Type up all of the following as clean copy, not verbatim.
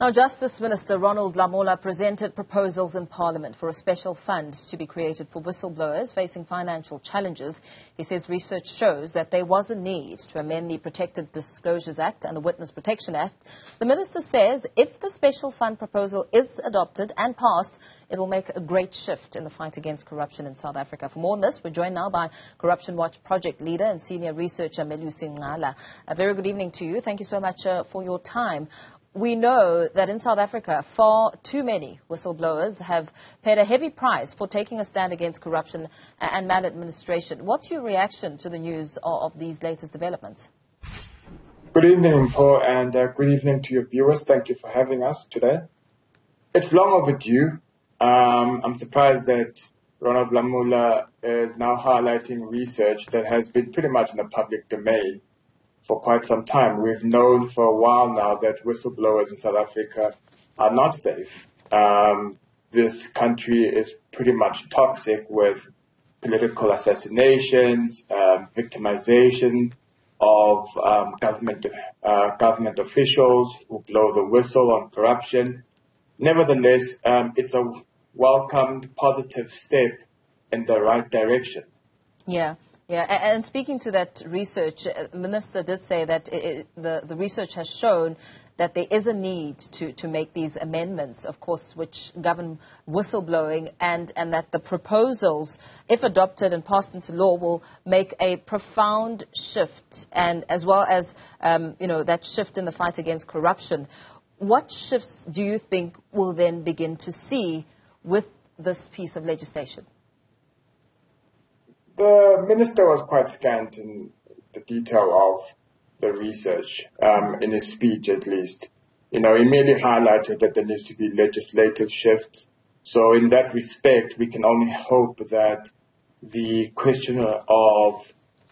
Now, Justice Minister Ronald Lamola presented proposals in Parliament for a special fund to be created for whistleblowers facing financial challenges. He says research shows that there was a need to amend the Protected Disclosures Act and the Witness Protection Act. The minister says if the special fund proposal is adopted and passed, it will make a great shift in the fight against corruption in South Africa. For more on this, we're joined now by Corruption Watch project leader and senior researcher Melusi Ncala. A very good evening to you. Thank you so much for your time. We know that in South Africa, far too many whistleblowers have paid a heavy price for taking a stand against corruption and maladministration. What's your reaction to the news of these latest developments? Good evening, Paul, and good evening to your viewers. Thank you for having us today. It's long overdue. I'm surprised that Ronald Lamola is now highlighting research that has been pretty much in the public domain for quite some time. We've known for a while now that whistleblowers in South Africa are not safe. This country is pretty much toxic with political assassinations, victimization of government officials who blow the whistle on corruption. Nevertheless, it's a welcomed positive step in the right direction. Yeah. And speaking to that research, the minister did say that the research has shown that there is a need to make these amendments, of course, which govern whistleblowing, and that the proposals, if adopted and passed into law, will make a profound shift, and as well as that shift in the fight against corruption. What shifts do you think we'll then begin to see with this piece of legislation? The minister was quite scant in the detail of the research, in his speech at least. He merely highlighted that there needs to be legislative shifts. So in that respect, we can only hope that the question of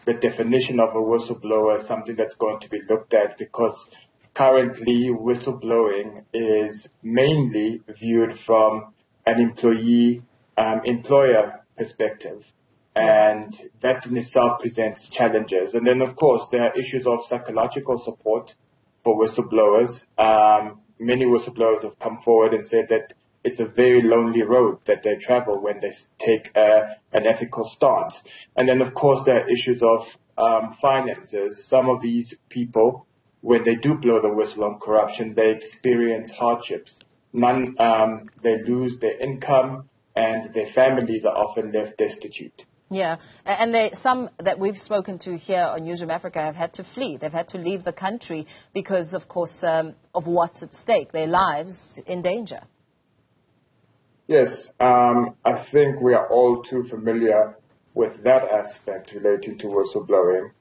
the definition of a whistleblower is something that's going to be looked at, because currently whistleblowing is mainly viewed from an employer perspective. And that in itself presents challenges. And then, of course, there are issues of psychological support for whistleblowers. Many whistleblowers have come forward and said that it's a very lonely road that they travel when they take an ethical stance. And then, of course, there are issues of finances. Some of these people, when they do blow the whistle on corruption, they experience hardships. They lose their income, and their families are often left destitute. Yeah, and some that we've spoken to here on Newzroom Afrika have had to flee. They've had to leave the country because, of course, of what's at stake, their lives in danger. Yes, I think we are all too familiar with that aspect relating to whistleblowing.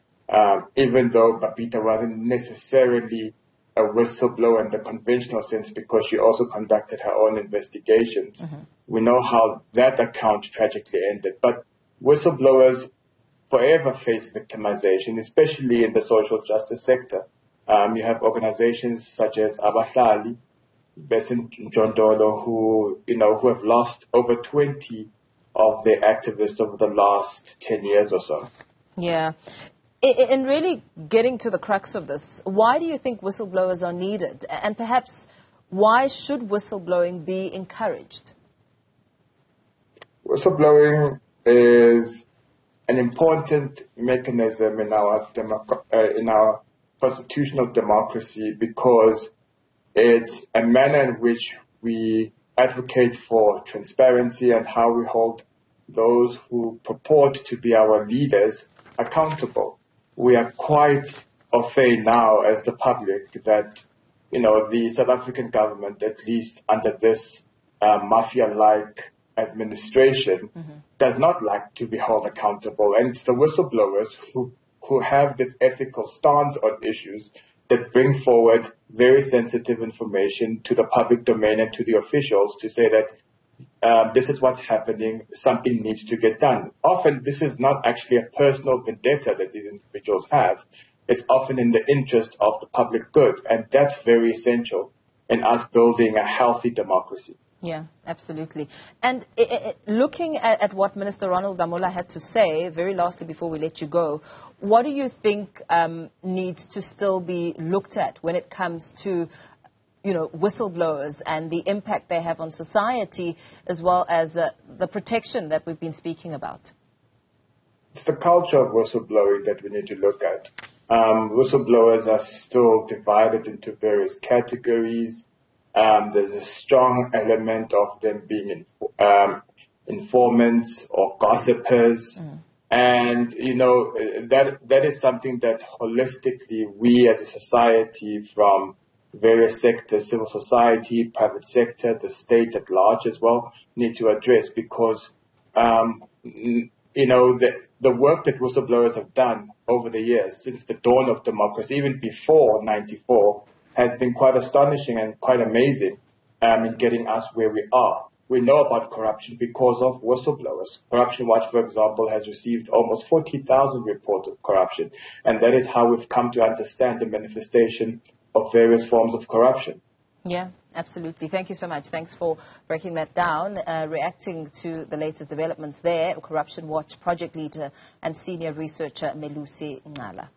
Even though Babita wasn't necessarily a whistleblower in the conventional sense, because she also conducted her own investigations. Mm-hmm. We know how that account tragically ended. But whistleblowers forever face victimization, especially in the social justice sector. You have organizations such as Abahlali, Besindjondolo, who have lost over 20 of their activists over the last 10 years or so. Yeah. In really getting to the crux of this, why do you think whistleblowers are needed? And perhaps why should whistleblowing be encouraged? Whistleblowing is an important mechanism in our constitutional democracy, because it's a manner in which we advocate for transparency and how we hold those who purport to be our leaders accountable. We are quite au fait now as the public that, the South African government, at least under this mafia-like administration, does not like to be held accountable. And it's the whistleblowers who have this ethical stance on issues that bring forward very sensitive information to the public domain and to the officials to say that this is what's happening, something needs to get done. Often this is not actually a personal vendetta that these individuals have. It's often in the interest of the public good, and that's very essential in us building a healthy democracy. Yeah, absolutely. And looking at what Minister Ronald Lamola had to say, very lastly before we let you go, what do you think needs to still be looked at when it comes to whistleblowers and the impact they have on society, as well as the protection that we've been speaking about? It's the culture of whistleblowing that we need to look at. Whistleblowers are still divided into various categories. There's a strong element of them being informants or gossipers. And, that is something that holistically we as a society, from various sectors, civil society, private sector, the state at large as well, need to address, because, the work that whistleblowers have done over the years, since the dawn of democracy, even before 94, has been quite astonishing and quite amazing in getting us where we are. We know about corruption because of whistleblowers. Corruption Watch, for example, has received almost 40,000 reports of corruption. And that is how we've come to understand the manifestation of various forms of corruption. Yeah, absolutely. Thank you so much. Thanks for breaking that down, reacting to the latest developments there. Corruption Watch project leader and senior researcher Melusi Ncala.